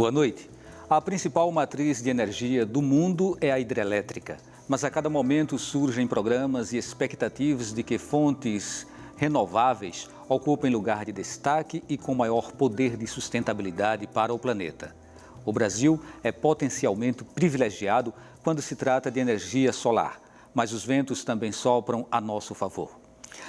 Boa noite. A principal matriz de energia do mundo é a hidrelétrica, mas a cada momento surgem programas e expectativas de que fontes renováveis ocupem lugar de destaque e com maior poder de sustentabilidade para o planeta. O Brasil é potencialmente privilegiado quando se trata de energia solar, mas os ventos também sopram a nosso favor.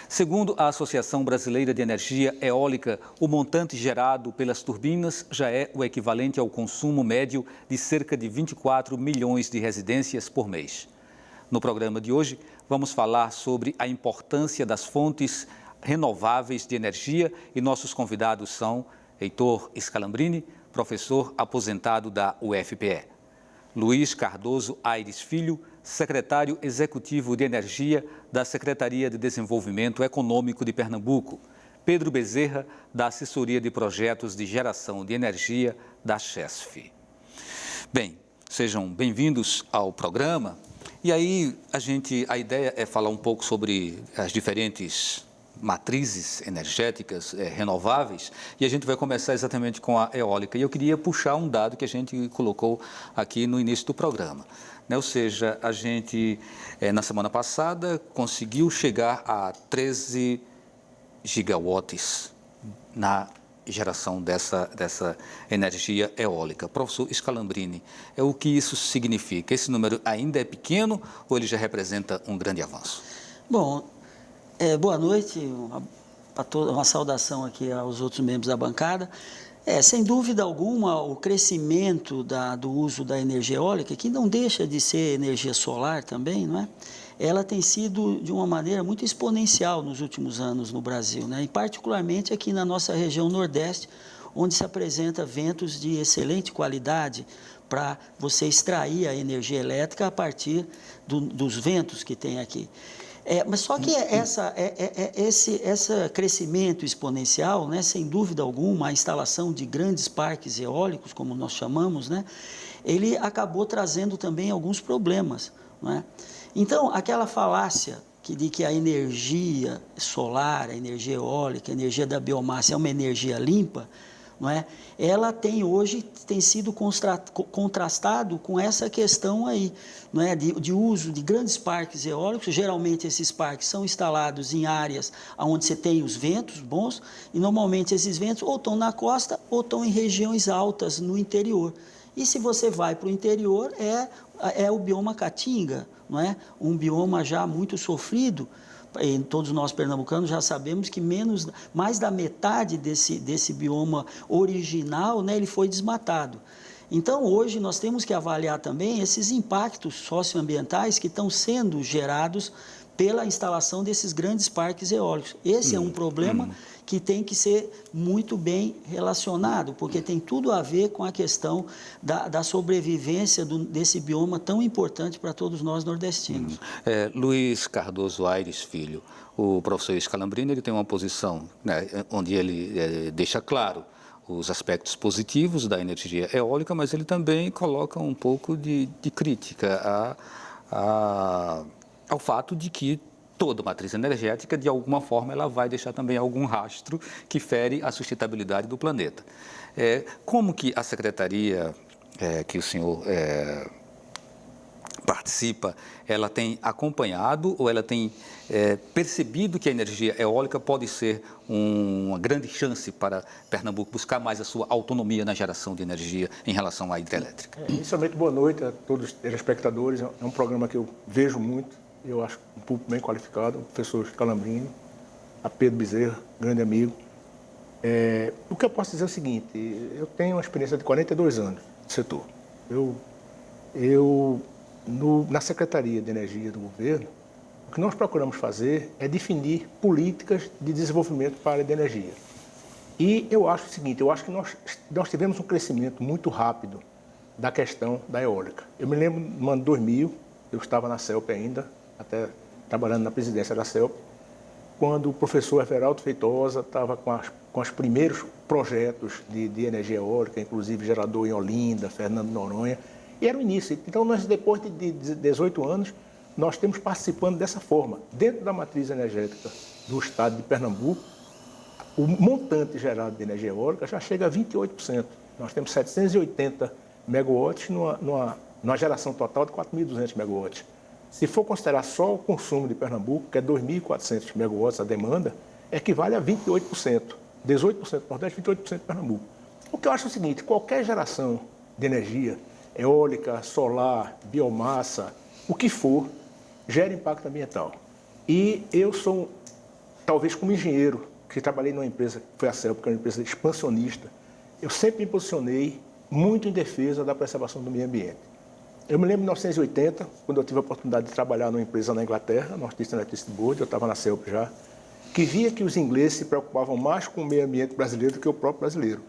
Segundo a Associação Brasileira de Energia Eólica, o montante gerado pelas turbinas já é o equivalente ao consumo médio de cerca de 24 milhões de residências por mês. No programa de hoje, vamos falar sobre a importância das fontes renováveis de energia e nossos convidados são Heitor Scalambrini, professor aposentado da UFPE, Luiz Cardoso Aires Filho, secretário executivo de Energia da Secretaria de Desenvolvimento Econômico de Pernambuco, Pedro Bezerra, da Assessoria de Projetos de Geração de Energia da CHESF. Bem, sejam bem-vindos ao programa. E aí, a ideia é falar um pouco sobre as diferentes matrizes energéticas renováveis e a gente vai começar exatamente com a eólica. E eu queria puxar um dado que a gente colocou aqui no início do programa. Ou seja, a gente, na semana passada, conseguiu chegar a 13 gigawatts na geração dessa energia eólica. Professor Scalambrini, o que isso significa? Esse número ainda é pequeno ou ele já representa um grande avanço? Bom, boa noite, uma saudação aqui aos outros membros da bancada. Sem dúvida alguma, o crescimento do uso da energia eólica, que não deixa de ser energia solar também, não é? Ela tem sido de uma maneira muito exponencial nos últimos anos no Brasil, né? E particularmente aqui na nossa região Nordeste, onde se apresenta ventos de excelente qualidade para você extrair a energia elétrica a partir dos ventos que tem aqui. Mas só que esse crescimento exponencial, né, sem dúvida alguma, a instalação de grandes parques eólicos, como nós chamamos, né, ele acabou trazendo também alguns problemas, não é? Então, aquela falácia de que a energia solar, a energia eólica, a energia da biomassa é uma energia limpa, não é? Ela tem sido contrastado com essa questão aí, não é? de uso de grandes parques eólicos. Geralmente esses parques são instalados em áreas onde você tem os ventos bons e normalmente esses ventos ou estão na costa ou estão em regiões altas no interior. E se você vai para o interior, é o bioma caatinga, não é? Um bioma já muito sofrido. E todos nós pernambucanos já sabemos que mais da metade desse bioma original, né, ele foi desmatado. Então, hoje, nós temos que avaliar também esses impactos socioambientais que estão sendo gerados pela instalação desses grandes parques eólicos. Esse é um problema que tem que ser muito bem relacionado, porque tem tudo a ver com a questão da sobrevivência desse bioma tão importante para todos nós nordestinos. Luiz Cardoso Aires Filho, o professor Scalambrini, ele tem uma posição, né, onde ele deixa claro os aspectos positivos da energia eólica, mas ele também coloca um pouco de crítica ao fato de que toda matriz energética, de alguma forma, ela vai deixar também algum rastro que fere a sustentabilidade do planeta. Como que a secretaria que o senhor participa, ela tem acompanhado ou ela tem percebido que a energia eólica pode ser uma grande chance para Pernambuco buscar mais a sua autonomia na geração de energia em relação à hidrelétrica? Inicialmente, boa noite a todos os telespectadores. É um programa que eu vejo muito, eu acho um público bem qualificado, o professor Scalambrini, a Pedro Bezerra, grande amigo. O que eu posso dizer é o seguinte, eu tenho uma experiência de 42 anos no setor. Na Secretaria de Energia do governo, o que nós procuramos fazer é definir políticas de desenvolvimento para a área de energia. E eu acho o seguinte, eu acho que nós tivemos um crescimento muito rápido da questão da eólica. Eu me lembro no ano 2000, eu estava na CELP ainda, até trabalhando na presidência da CELP, quando o professor Everaldo Feitosa estava com os primeiros projetos de energia eólica, inclusive gerador em Olinda, Fernando Noronha, e era o início. Então, nós, depois de 18 anos, nós temos participando dessa forma. Dentro da matriz energética do estado de Pernambuco, o montante gerado de energia eólica já chega a 28%. Nós temos 780 megawatts numa geração total de 4.200 megawatts. Se for considerar só o consumo de Pernambuco, que é 2.400 megawatts a demanda, equivale a 28%. 18% do Nordeste, 28% de Pernambuco. O que eu acho é o seguinte, qualquer geração de energia, eólica, solar, biomassa, o que for, gera impacto ambiental. E eu sou, talvez como engenheiro, que trabalhei numa empresa, que foi a CELP, que é uma empresa expansionista, eu sempre me posicionei muito em defesa da preservação do meio ambiente. Eu me lembro de 1980, quando eu tive a oportunidade de trabalhar numa empresa na Inglaterra, Northeastern Electricity Board, eu estava na CELP já, que via que os ingleses se preocupavam mais com o meio ambiente brasileiro do que o próprio brasileiro.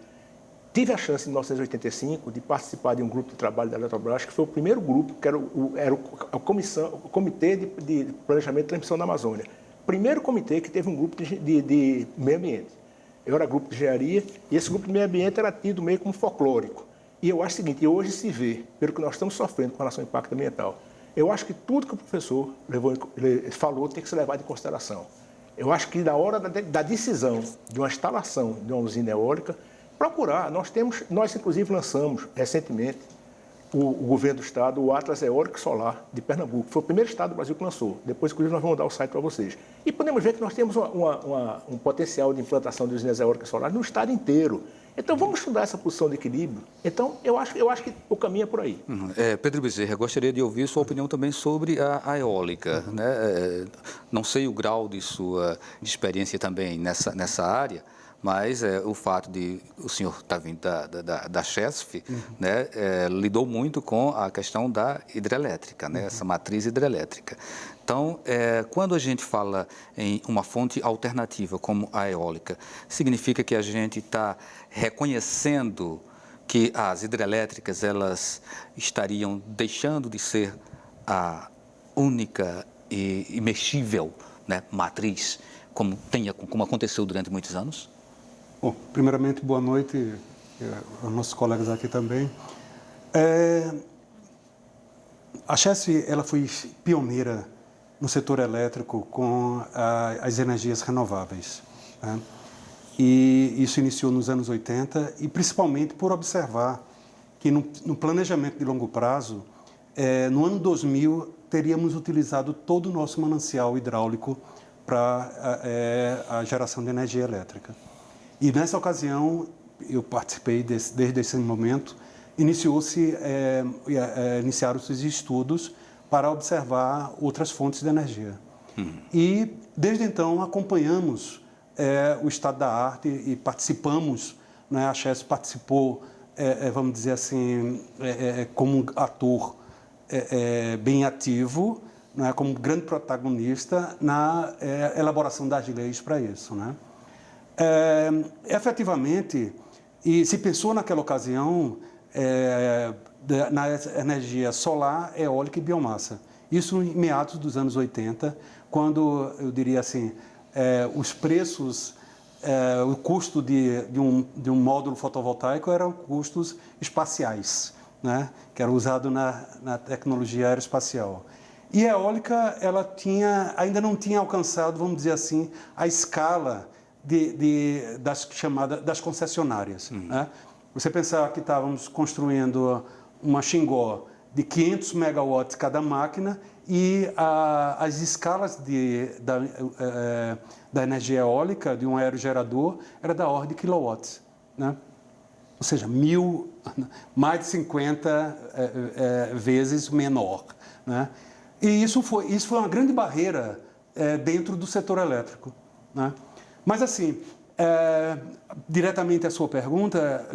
Tive a chance, em 1985, de participar de um grupo de trabalho da Eletrobras, que foi o primeiro grupo, que era o Comitê de Planejamento e Transmissão da Amazônia. Primeiro comitê que teve um grupo de meio ambiente. Eu era grupo de engenharia, e esse grupo de meio ambiente era tido meio como folclórico. E eu acho o seguinte, hoje se vê, pelo que nós estamos sofrendo com relação ao impacto ambiental, eu acho que tudo que o professor falou tem que ser levado em consideração. Eu acho que na hora da decisão de uma instalação de uma usina eólica, procurar. Nós inclusive lançamos recentemente o governo do estado, o Atlas Eólico Solar de Pernambuco. Foi o primeiro estado do Brasil que lançou. Depois, inclusive, nós vamos dar o site para vocês. E podemos ver que nós temos um potencial de implantação de usinas eólicas solares no estado inteiro. Então, vamos estudar essa posição de equilíbrio. Então, eu acho que o caminho é por aí. Pedro Bezerra, gostaria de ouvir sua opinião também sobre a eólica. Né? Não sei o grau de sua experiência também nessa área, mas o fato de o senhor estar vindo da CHESF, né, lidou muito com a questão da hidrelétrica, né, essa matriz hidrelétrica. Então, quando a gente fala em uma fonte alternativa como a eólica, significa que a gente está reconhecendo que as hidrelétricas elas estariam deixando de ser a única e imexível, né, matriz, como aconteceu durante muitos anos? Bom, primeiramente, boa noite aos nossos colegas aqui também. A CHESF ela foi pioneira no setor elétrico com as energias renováveis. Né? E isso iniciou nos anos 80 e principalmente por observar que no planejamento de longo prazo, no ano 2000, teríamos utilizado todo o nosso manancial hidráulico para a geração de energia elétrica. E nessa ocasião, eu participei desde esse momento, iniciaram-se os estudos para observar outras fontes de energia. E, desde então, acompanhamos o estado da arte e participamos, né, a CHESF participou, vamos dizer assim, como um ator bem ativo, né, como grande protagonista na elaboração das leis para isso, né? Efetivamente, e se pensou naquela ocasião na energia solar, eólica e biomassa. Isso em meados dos anos 80, quando, eu diria assim, os preços, o custo de um módulo fotovoltaico eram custos espaciais, né, que era usado na tecnologia aeroespacial. E a eólica ela ainda não tinha alcançado, vamos dizer assim, a escala das concessionárias. Né? Você pensar que estávamos construindo uma Xingó de 500 megawatts cada máquina e as escalas da energia eólica de um aerogerador era da ordem de quilowatts. Né? Ou seja, mais de 50 vezes menor. Né? E isso foi uma grande barreira dentro do setor elétrico. Né? Mas, assim, diretamente à sua pergunta,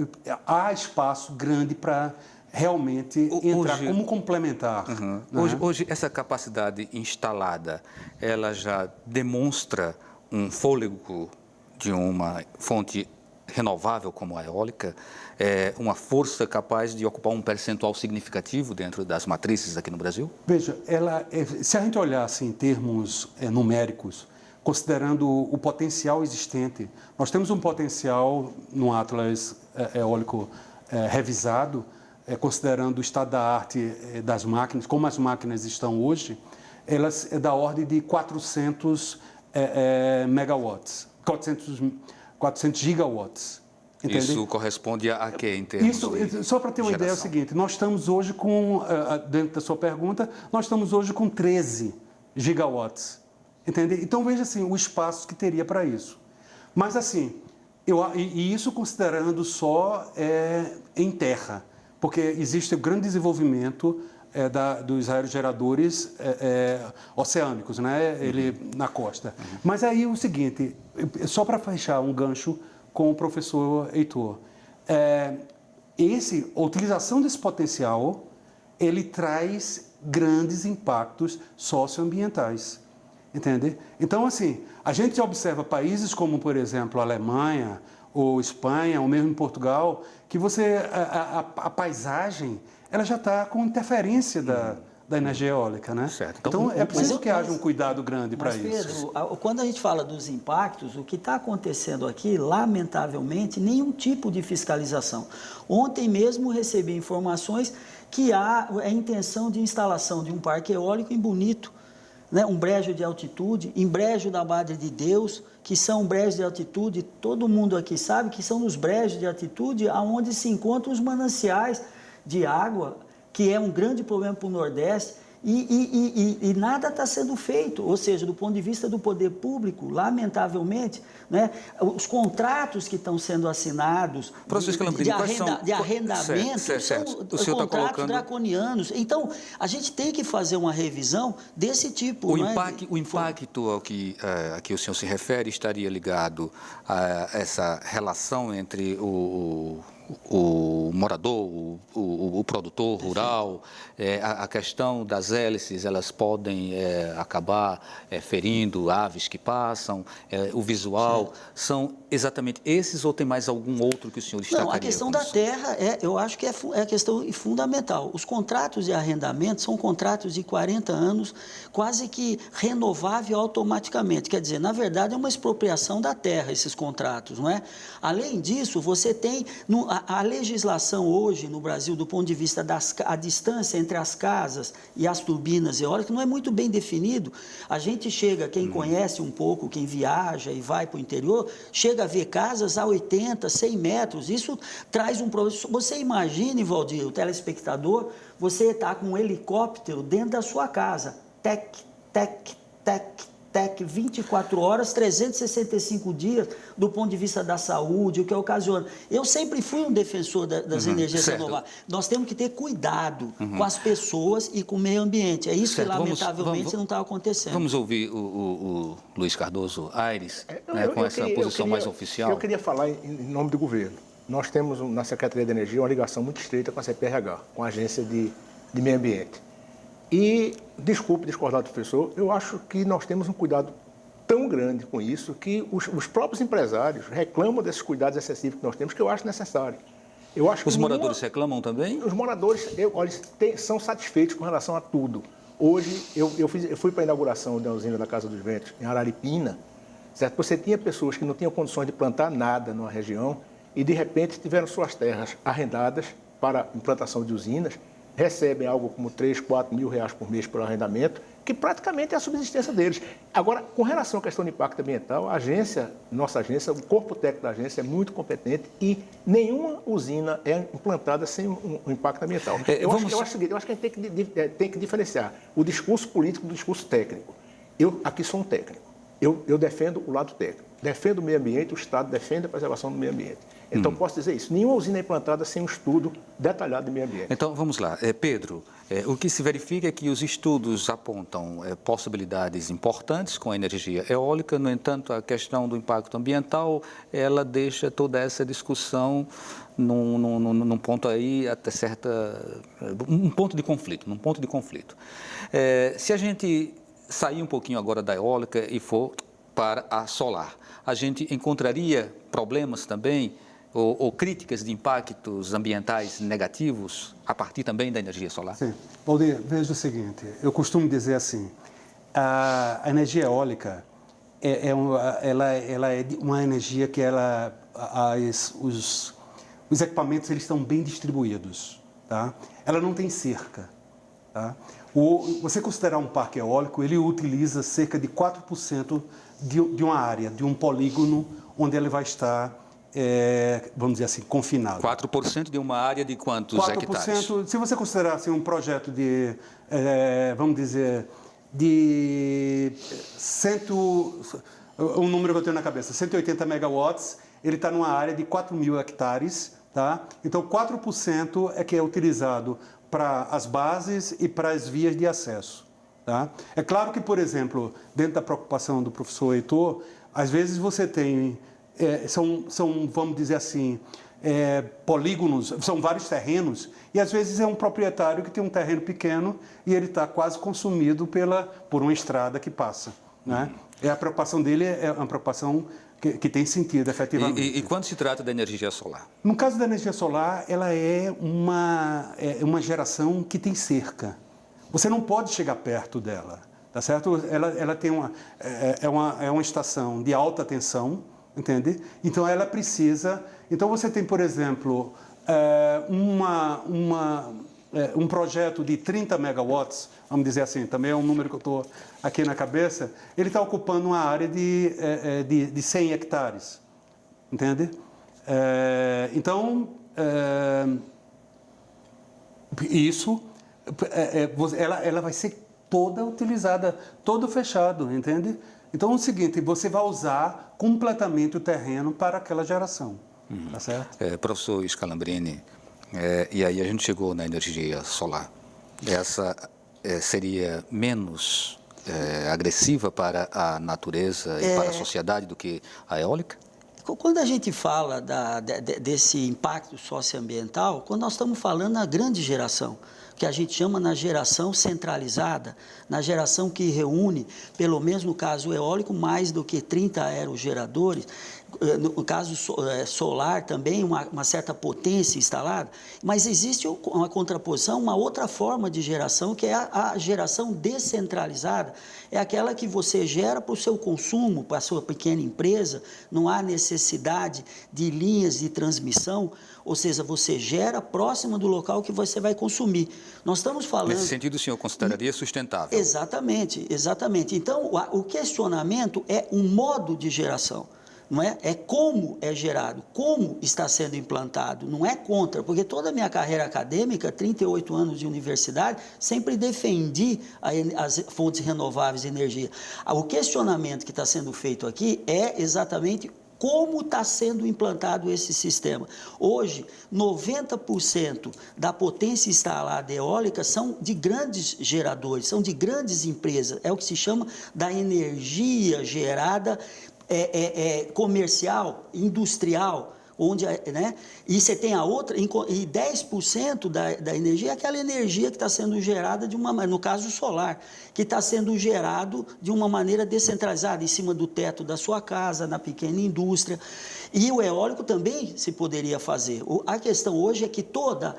há espaço grande para realmente entrar como complementar. Né? Hoje, essa capacidade instalada, ela já demonstra um fôlego de uma fonte renovável como a eólica, uma força capaz de ocupar um percentual significativo dentro das matrizes aqui no Brasil? Veja, se a gente olhar assim, em termos numéricos, considerando o potencial existente, nós temos um potencial no Atlas eólico revisado, considerando o estado da arte das máquinas, como as máquinas estão hoje, elas da ordem de 400 megawatts, 400 gigawatts. Entende? Isso corresponde a quê em termos de Só para ter uma ideia, é o seguinte, nós estamos hoje com, dentro da sua pergunta, nós estamos hoje com 13 gigawatts, entende? Então, veja assim, o espaço que teria para isso. Mas assim, e isso considerando só em terra, porque existe o grande desenvolvimento dos aerogeradores oceânicos, né? Na costa. Mas aí o seguinte, só para fechar um gancho com o professor Heitor, a utilização desse potencial, ele traz grandes impactos socioambientais, entende? Então, assim, a gente observa países como, por exemplo, a Alemanha ou Espanha, ou mesmo em Portugal, que a paisagem, ela já está com interferência da energia eólica, né? Certo. Então, é preciso que haja um cuidado grande para Mas, isso. Pedro, quando a gente fala dos impactos, o que está acontecendo aqui, lamentavelmente, nenhum tipo de fiscalização. Ontem mesmo recebi informações que há a intenção de instalação de um parque eólico em Bonito, né? Um brejo de altitude, em Brejo da Madre de Deus, que são brejos de altitude, todo mundo aqui sabe que são nos brejos de altitude onde se encontram os mananciais de água, que é um grande problema para o Nordeste, e nada está sendo feito. Ou seja, do ponto de vista do poder público, lamentavelmente, né, os contratos que estão sendo assinados de arrendamento são contratos draconianos. Então, a gente tem que fazer uma revisão desse tipo. O impacto ao que o senhor se refere estaria ligado a essa relação entre o morador, o produtor rural, a questão das hélices, elas podem acabar ferindo aves que passam, o visual, são exatamente esses ou tem mais algum outro que o senhor destacaria? Não, a questão da terra, eu acho que é a questão fundamental. Os contratos de arrendamento são contratos de 40 anos, quase que renovável automaticamente. Quer dizer, na verdade, é uma expropriação da terra, esses contratos, não é? Além disso, você tem... A legislação hoje no Brasil, do ponto de vista da distância entre as casas e as turbinas eólicas, não é muito bem definido. A gente chega, quem conhece um pouco, quem viaja e vai para o interior, chega a ver casas a 80, 100 metros. Isso traz um problema. Você imagine, Valdir, o telespectador, você está com um helicóptero dentro da sua casa. Tec, tec, tec, tec, 24 horas, 365 dias, do ponto de vista da saúde, o que ocasiona. Eu sempre fui um defensor das energias renováveis. Nós temos que ter cuidado com as pessoas e com o meio ambiente. É isso que, lamentavelmente, não está acontecendo. Vamos ouvir o Luiz Cardoso Aires, com essa posição mais oficial. Eu queria falar em nome do governo. Nós temos, na Secretaria de Energia, uma ligação muito estreita com a CPRH, com a Agência de Meio Ambiente. E, desculpe discordar do professor, eu acho que nós temos um cuidado tão grande com isso que os próprios empresários reclamam desses cuidados excessivos que nós temos, que eu acho necessário. Eu acho que os moradores reclamam também? Os moradores, são satisfeitos com relação a tudo. Hoje, eu fui para a inauguração da usina da Casa dos Ventos, em Araripina, certo? Você tinha pessoas que não tinham condições de plantar nada numa região e, de repente, tiveram suas terras arrendadas para implantação de usinas, recebem algo como 3, 4 mil reais por mês por arrendamento, que praticamente é a subsistência deles. Agora, com relação à questão do impacto ambiental, nossa agência, o corpo técnico da agência é muito competente e nenhuma usina é implantada sem um impacto ambiental. Eu acho que a gente tem que diferenciar o discurso político do discurso técnico. Eu aqui sou um técnico. Eu defendo o lado técnico. Defendo o meio ambiente, o Estado defende a preservação do meio ambiente. Então, posso dizer isso. Nenhuma usina é implantada sem um estudo detalhado de meio ambiente. Então, vamos lá. Pedro, o que se verifica é que os estudos apontam possibilidades importantes com a energia eólica, no entanto, a questão do impacto ambiental, ela deixa toda essa discussão num ponto aí, até um ponto de conflito. Se a gente sair um pouquinho agora da eólica e for para a solar, a gente encontraria problemas também ou críticas de impactos ambientais negativos a partir também da energia solar? Sim. Valdir, veja o seguinte, eu costumo dizer assim, a energia eólica ela é uma energia que os equipamentos eles estão bem distribuídos, tá? Ela não tem cerca, tá? Você considerar um parque eólico, ele utiliza cerca de 4% de uma área, de um polígono onde ele vai estar vamos dizer assim, confinado. 4% de uma área de quantos hectares? Se você considerar assim, um projeto de, vamos dizer, de um número que eu tenho na cabeça, 180 megawatts, ele está numa área de 4.000 hectares, tá? Então 4% é que é utilizado para as bases e para as vias de acesso. Tá? É claro que, por exemplo, dentro da preocupação do professor Heitor, às vezes você tem, vamos dizer assim, polígonos, são vários terrenos, e às vezes é um proprietário que tem um terreno pequeno e ele está quase consumido por uma estrada que passa. Né? A preocupação dele é uma preocupação que tem sentido, efetivamente. E quando se trata da energia solar? No caso da energia solar, ela é uma geração que tem cerca. Você não pode chegar perto dela, tá certo? Ela tem uma estação de alta tensão, entende? Então ela precisa. Então você tem, por exemplo, um projeto de 30 megawatts, vamos dizer assim, também é um número que eu estou aqui na cabeça. Ele está ocupando uma área de 100 hectares, entende? Então isso ela vai ser toda utilizada, todo fechado, entende? Então é o seguinte, você vai usar completamente o terreno para aquela geração, tá certo? Professor Scalambrini, e aí a gente chegou na energia solar. Essa seria menos agressiva para a natureza e para a sociedade do que a eólica? Quando a gente fala desse impacto socioambiental, quando nós estamos falando na grande geração, que a gente chama na geração centralizada, na geração que reúne, pelo menos no caso eólico, mais do que 30 aerogeradores, no caso solar também, uma certa potência instalada, mas existe uma contraposição, uma outra forma de geração, que é a geração descentralizada, é aquela que você gera para o seu consumo, para a sua pequena empresa, não há necessidade de linhas de transmissão, ou seja, você gera próximo do local que você vai consumir. Nós estamos falando... Nesse sentido, o senhor consideraria sustentável? Exatamente, exatamente. Então, o questionamento é um modo de geração. Não é? É como é gerado, como está sendo implantado, não é contra, porque toda a minha carreira acadêmica, 38 anos de universidade, sempre defendi as fontes renováveis de energia. O questionamento que está sendo feito aqui é exatamente como está sendo implantado esse sistema. Hoje, 90% da potência instalada eólica são de grandes geradores, são de grandes empresas, é o que se chama da energia gerada comercial, industrial, onde, né? E você tem a outra, e 10% da energia é aquela energia que está sendo gerada no caso solar, que está sendo gerado de uma maneira descentralizada, em cima do teto da sua casa, na pequena indústria. E o eólico também se poderia fazer. A questão hoje é que toda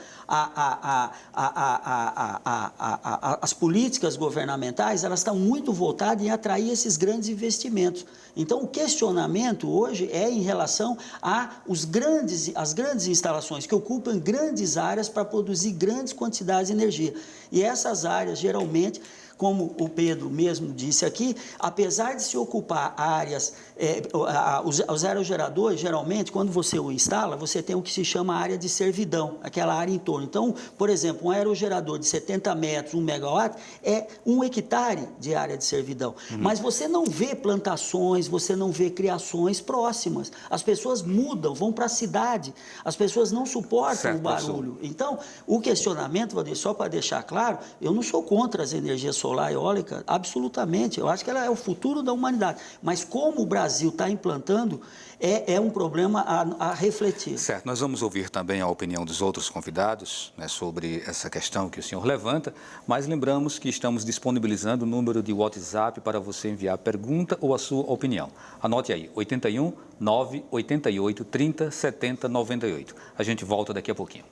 as políticas governamentais, elas estão muito voltadas em atrair esses grandes investimentos. Então, o questionamento hoje é em relação às grandes instalações que ocupam grandes áreas para produzir grandes quantidades de energia. E essas áreas, geralmente, como o Pedro mesmo disse aqui, apesar de se ocupar áreas, os aerogeradores, geralmente, quando você o instala, você tem o que se chama área de servidão, aquela área em torno. Então, por exemplo, um aerogerador de 70 metros, 1 megawatt, é 1 hectare de área de servidão. Mas você não vê plantações, você não vê criações próximas. As pessoas mudam, vão para a cidade, as pessoas não suportam o barulho. Então, o questionamento, Valdir, só para deixar claro, eu não sou contra as energias solar e eólica, absolutamente. Eu acho que ela é o futuro da humanidade. Mas como o Brasil está implantando, é um problema a refletir. Certo. Nós vamos ouvir também a opinião dos outros convidados, né, sobre essa questão que o senhor levanta, mas lembramos que estamos disponibilizando o número de WhatsApp para você enviar a pergunta ou a sua opinião. Anote aí, 81 988 30 70 98. A gente volta daqui a pouquinho.